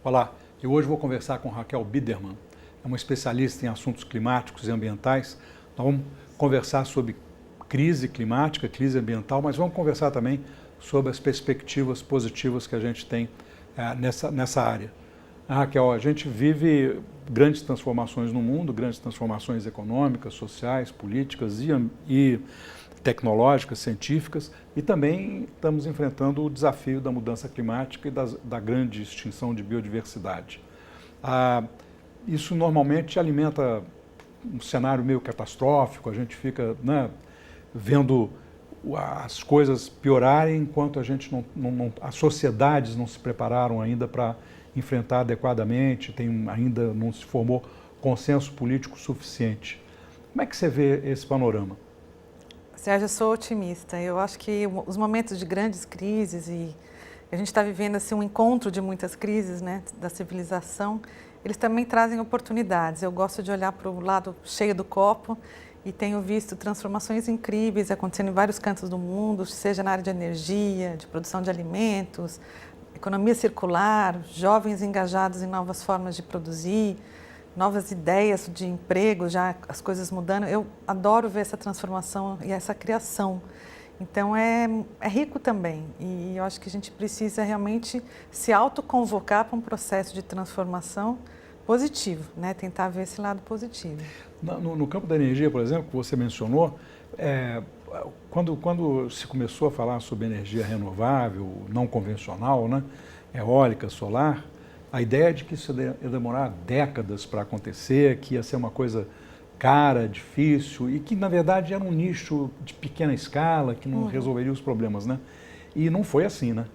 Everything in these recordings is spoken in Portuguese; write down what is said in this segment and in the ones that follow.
Olá, eu hoje vou conversar com Raquel Biderman, é uma especialista em assuntos climáticos e ambientais. Nós vamos conversar sobre crise climática, crise ambiental, mas vamos conversar também sobre as perspectivas positivas que a gente tem nessa área. Raquel, a gente vive grandes transformações no mundo, grandes transformações econômicas, sociais, políticas e tecnológicas, científicas, e também estamos enfrentando o desafio da mudança climática e da grande extinção de biodiversidade. Isso normalmente alimenta um cenário meio catastrófico, a gente fica vendo as coisas piorarem enquanto as sociedades não se prepararam ainda para enfrentar adequadamente, ainda não se formou consenso político suficiente. Como é que você vê esse panorama? Sérgio, eu sou otimista. Eu acho que os momentos de grandes crises, e a gente está vivendo assim, um encontro de muitas crises, né, da civilização, eles também trazem oportunidades. Eu gosto de olhar para o lado cheio do copo e tenho visto transformações incríveis acontecendo em vários cantos do mundo, seja na área de energia, de produção de alimentos, economia circular, jovens engajados em novas formas de produzir, novas ideias de emprego, já as coisas mudando. Eu adoro ver essa transformação e essa criação. Então é rico também, e eu acho que a gente precisa realmente se autoconvocar para um processo de transformação positivo, né? Tentar ver esse lado positivo. No campo da energia, por exemplo, que você mencionou, quando se começou a falar sobre energia renovável, não convencional, né? Eólica, solar, a ideia de que isso ia demorar décadas para acontecer, que ia ser uma coisa cara, difícil e que, na verdade, era um nicho de pequena escala, que não resolveria os problemas, né? E não foi assim, né?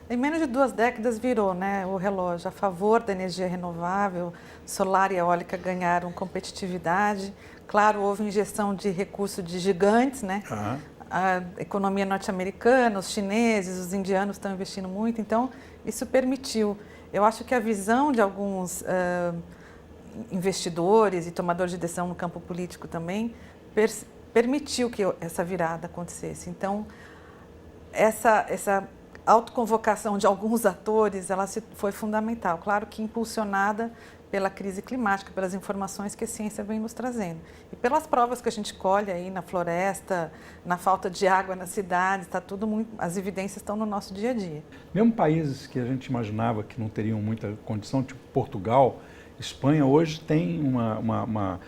Em menos de 2 décadas virou, né, o relógio a favor da energia renovável, solar e eólica ganharam competitividade. Claro, houve injeção de recursos de gigantes, né? A economia norte-americana, os chineses, os indianos estão investindo muito, então isso permitiu. Eu acho que a visão de alguns investidores e tomadores de decisão no campo político também permitiu que essa virada acontecesse. Então, essa autoconvocação de alguns atores, ela foi fundamental. Claro que impulsionada pela crise climática, pelas informações que a ciência vem nos trazendo. E pelas provas que a gente colhe aí na floresta, na falta de água nas cidades, está tudo muito, as evidências estão no nosso dia a dia. Mesmo países que a gente imaginava que não teriam muita condição, tipo Portugal, Espanha, hoje tem uma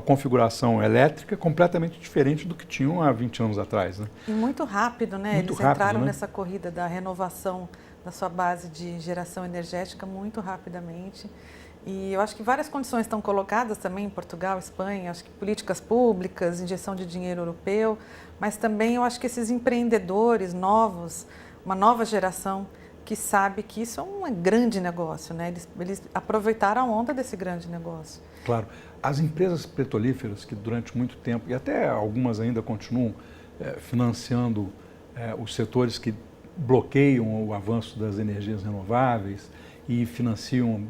configuração elétrica completamente diferente do que tinham há 20 anos atrás, né? E muito rápido, né? Muito Eles rápido, entraram né? nessa corrida da renovação da sua base de geração energética muito rapidamente. E eu acho que várias condições estão colocadas também em Portugal, Espanha, acho que políticas públicas, injeção de dinheiro europeu, mas também eu acho que esses empreendedores novos, uma nova geração que sabe que isso é um grande negócio, né? Eles aproveitaram a onda desse grande negócio. Claro. As empresas petrolíferas que durante muito tempo, e até algumas ainda continuam financiando os setores que bloqueiam o avanço das energias renováveis e financiam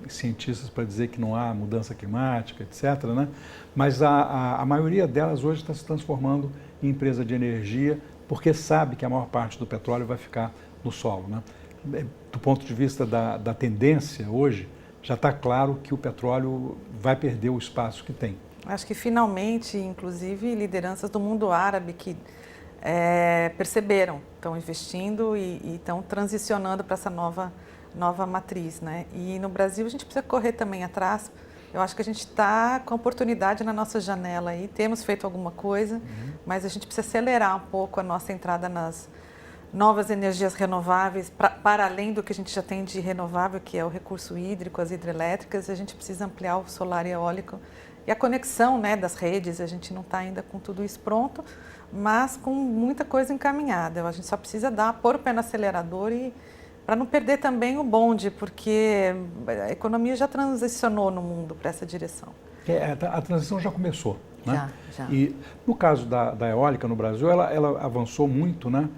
cientistas para dizer que não há mudança climática, etc., né? Mas a maioria delas hoje está se transformando em empresa de energia porque sabe que a maior parte do petróleo vai ficar no solo, né? Do ponto de vista da tendência hoje, já está claro que o petróleo vai perder o espaço que tem. Acho que finalmente, inclusive, lideranças do mundo árabe que perceberam, estão investindo e estão transicionando para essa nova matriz, né? E no Brasil a gente precisa correr também atrás. Eu acho que a gente está com a oportunidade na nossa janela aí, temos feito alguma coisa, mas a gente precisa acelerar um pouco a nossa entrada nas novas energias renováveis, para além do que a gente já tem de renovável, que é o recurso hídrico, as hidrelétricas, a gente precisa ampliar o solar e eólico e a conexão, né, das redes. A gente não está ainda com tudo isso pronto, mas com muita coisa encaminhada. A gente só precisa pôr o pé no acelerador e para não perder também o bonde, porque a economia já transicionou no mundo para essa direção. A transição já começou, né? Já. E no caso da eólica no Brasil, ela avançou muito, né?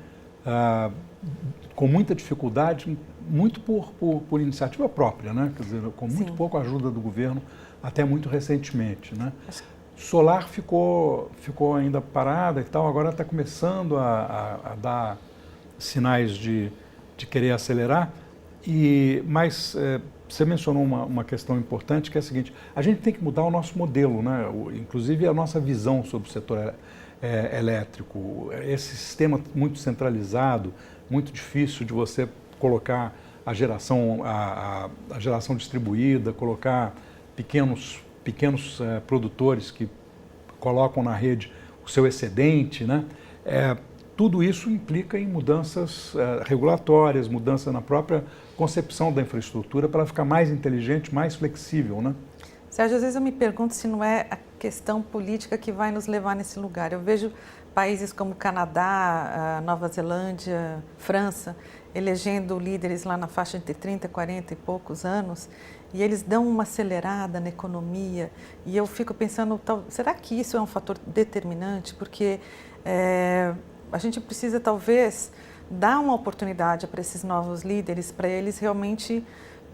Com muita dificuldade, muito por iniciativa própria, né? Quer dizer, com muito pouca ajuda do governo, até muito recentemente, né? Solar ficou ainda parada e tal, agora está começando a dar sinais de querer acelerar. Mas você mencionou uma questão importante, que é a seguinte: a gente tem que mudar o nosso modelo, né? Inclusive a nossa visão sobre o setor elétrico. Esse sistema muito centralizado, muito difícil de você colocar a geração distribuída, colocar pequenos produtores que colocam na rede o seu excedente, né? Tudo isso implica em mudanças regulatórias, mudança na própria concepção da infraestrutura para ela ficar mais inteligente, mais flexível, né? Sérgio, às vezes eu me pergunto se não é a questão política que vai nos levar nesse lugar. Eu vejo países como Canadá, Nova Zelândia, França, elegendo líderes lá na faixa entre 30, 40 e poucos anos, e eles dão uma acelerada na economia, e eu fico pensando, será que isso é um fator determinante? Porque a gente precisa talvez dar uma oportunidade para esses novos líderes, para eles realmente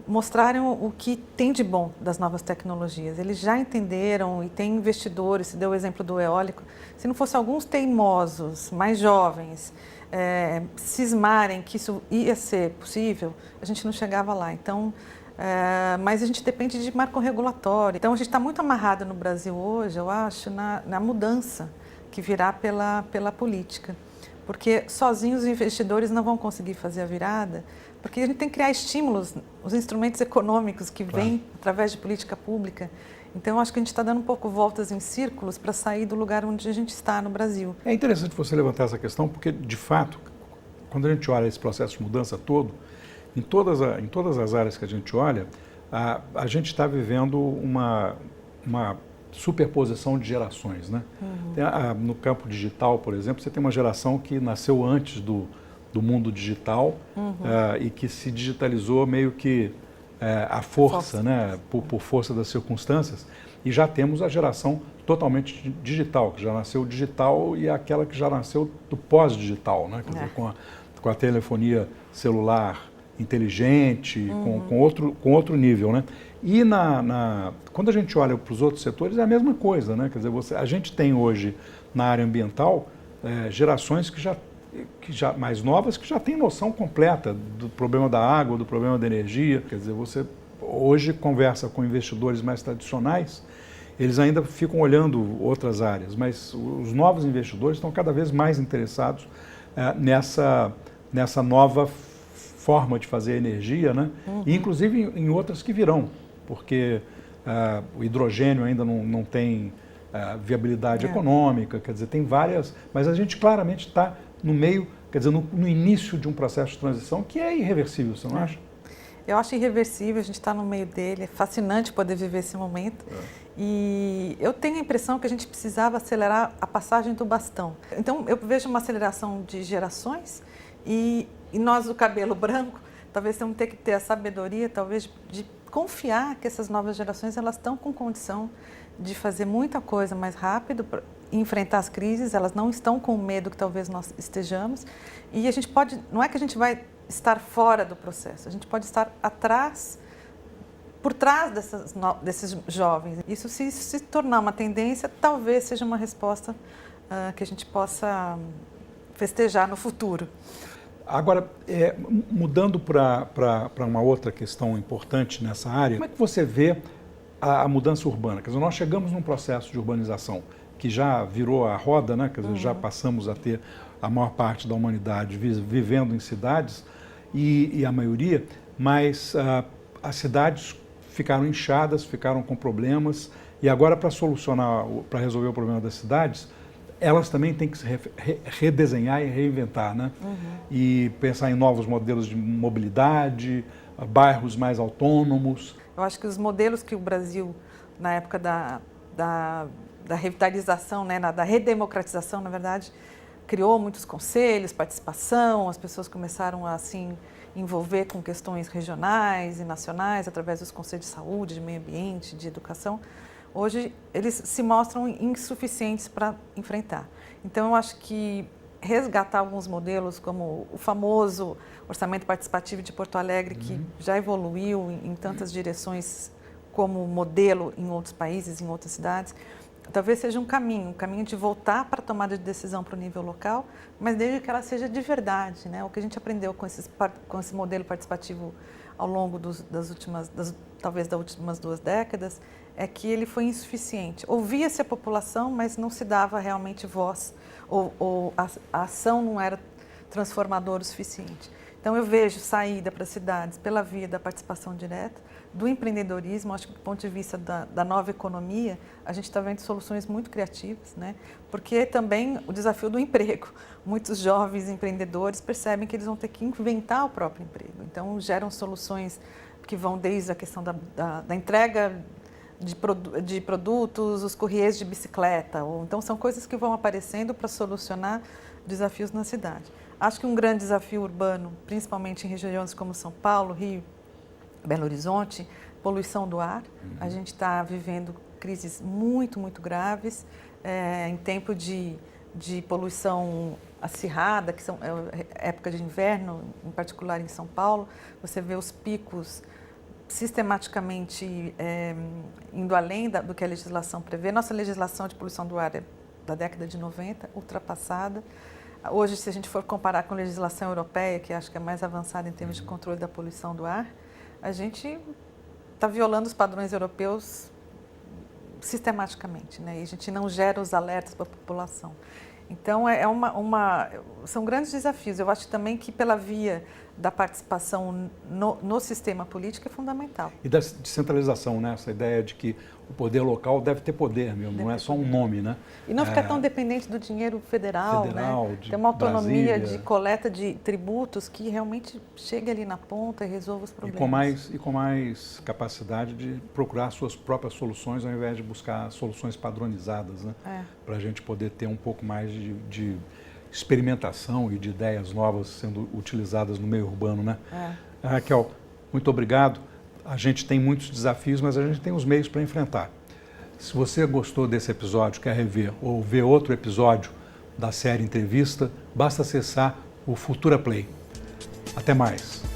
mostrarem o que tem de bom das novas tecnologias. Eles já entenderam e tem investidores, se deu o exemplo do eólico, se não fosse alguns teimosos, mais jovens, cismarem que isso ia ser possível, a gente não chegava lá. Então, mas a gente depende de marco regulatório. Então, a gente está muito amarrado no Brasil hoje, eu acho, na mudança que virá pela política. Porque sozinhos os investidores não vão conseguir fazer a virada, porque a gente tem que criar estímulos, os instrumentos econômicos que vêm através de política pública. Então, eu acho que a gente está dando um pouco voltas em círculos para sair do lugar onde a gente está no Brasil. É interessante você levantar essa questão, porque, de fato, quando a gente olha esse processo de mudança todo, em todas as áreas que a gente olha, a gente está vivendo uma superposição de gerações, né? No campo digital, por exemplo, você tem uma geração que nasceu antes do mundo digital e que se digitalizou meio que à força, né? Por força das circunstâncias, e já temos a geração totalmente digital, que já nasceu digital, e aquela que já nasceu do pós-digital, né? Quer dizer, com a telefonia celular inteligente, com outro nível, né? E quando a gente olha para os outros setores, é a mesma coisa, né? Quer dizer, a gente tem hoje na área ambiental gerações que já mais novas, que já têm noção completa do problema da água, do problema da energia. Quer dizer, você hoje conversa com investidores mais tradicionais, eles ainda ficam olhando outras áreas, mas os novos investidores estão cada vez mais interessados nessa nova forma de fazer energia, né? E inclusive em outras que virão, porque o hidrogênio ainda não tem viabilidade econômica, quer dizer, tem várias, mas a gente claramente está no meio, quer dizer, no início de um processo de transição que é irreversível, você não acha? Eu acho irreversível, a gente está no meio dele, é fascinante poder viver esse momento. E eu tenho a impressão que a gente precisava acelerar a passagem do bastão. Então, eu vejo uma aceleração de gerações e nós, do cabelo branco, talvez vamos ter que ter a sabedoria, talvez, de confiar que essas novas gerações elas estão com condição de fazer muita coisa mais rápido, enfrentar as crises, elas não estão com o medo que talvez nós estejamos. E a gente pode, não é que a gente vai estar fora do processo, a gente pode estar por trás desses jovens. Isso, se tornar uma tendência, talvez seja uma resposta que a gente possa festejar no futuro. Agora, mudando para uma outra questão importante nessa área, como é que você vê a mudança urbana? Quer dizer, nós chegamos num processo de urbanização que já virou a roda, né? Quer dizer, já passamos a ter a maior parte da humanidade vivendo em cidades, e a maioria, mas as cidades ficaram inchadas, ficaram com problemas, e agora para resolver o problema das cidades, elas também têm que se redesenhar e reinventar, né? E pensar em novos modelos de mobilidade, bairros mais autônomos. Eu acho que os modelos que o Brasil, na época da revitalização, né, da redemocratização, na verdade, criou muitos conselhos, participação, as pessoas começaram a se envolver com questões regionais e nacionais, através dos conselhos de saúde, de meio ambiente, de educação. Hoje, eles se mostram insuficientes para enfrentar. Então, eu acho que resgatar alguns modelos, como o famoso orçamento participativo de Porto Alegre, que já evoluiu em tantas direções como modelo em outros países, em outras cidades, talvez seja um caminho de voltar para a tomada de decisão para o nível local, mas desde que ela seja de verdade, né? O que a gente aprendeu com esse modelo participativo ao longo talvez das últimas 2 décadas, é que ele foi insuficiente. Ouvia-se a população, mas não se dava realmente voz, ou a ação não era transformadora o suficiente. Então, eu vejo saída para as cidades pela via da participação direta, do empreendedorismo. Acho que do ponto de vista da nova economia, a gente está vendo soluções muito criativas, né? Porque também o desafio do emprego. Muitos jovens empreendedores percebem que eles vão ter que inventar o próprio emprego. Então, geram soluções que vão desde a questão da entrega de produtos, os courriers de bicicleta. Então, são coisas que vão aparecendo para solucionar desafios na cidade. Acho que um grande desafio urbano, principalmente em regiões como São Paulo, Rio, Belo Horizonte, poluição do ar. A gente está vivendo crises muito, muito graves, em tempo de poluição acirrada, que são época de inverno, em particular em São Paulo. Você vê os picos sistematicamente indo além do que a legislação prevê. Nossa legislação de poluição do ar é da década de 90, ultrapassada. Hoje, se a gente for comparar com a legislação europeia, que acho que é mais avançada em termos de controle da poluição do ar, a gente está violando os padrões europeus sistematicamente, né? E a gente não gera os alertas para a população. Então, são grandes desafios. Eu acho também que pela via da participação no sistema político é fundamental. E da descentralização, né? Essa ideia de que o poder local deve ter poder mesmo, não é só um nome, né? E não ficar tão dependente do dinheiro federal, né? Ter uma autonomia de coleta de tributos que realmente chegue ali na ponta e resolva os problemas. E com mais capacidade de procurar suas próprias soluções ao invés de buscar soluções padronizadas, né? Para a gente poder ter um pouco mais de experimentação e de ideias novas sendo utilizadas no meio urbano, né? Raquel, muito obrigado. A gente tem muitos desafios, mas a gente tem os meios para enfrentar. Se você gostou desse episódio, quer rever ou ver outro episódio da série Entrevista, basta acessar o Futura Play. Até mais!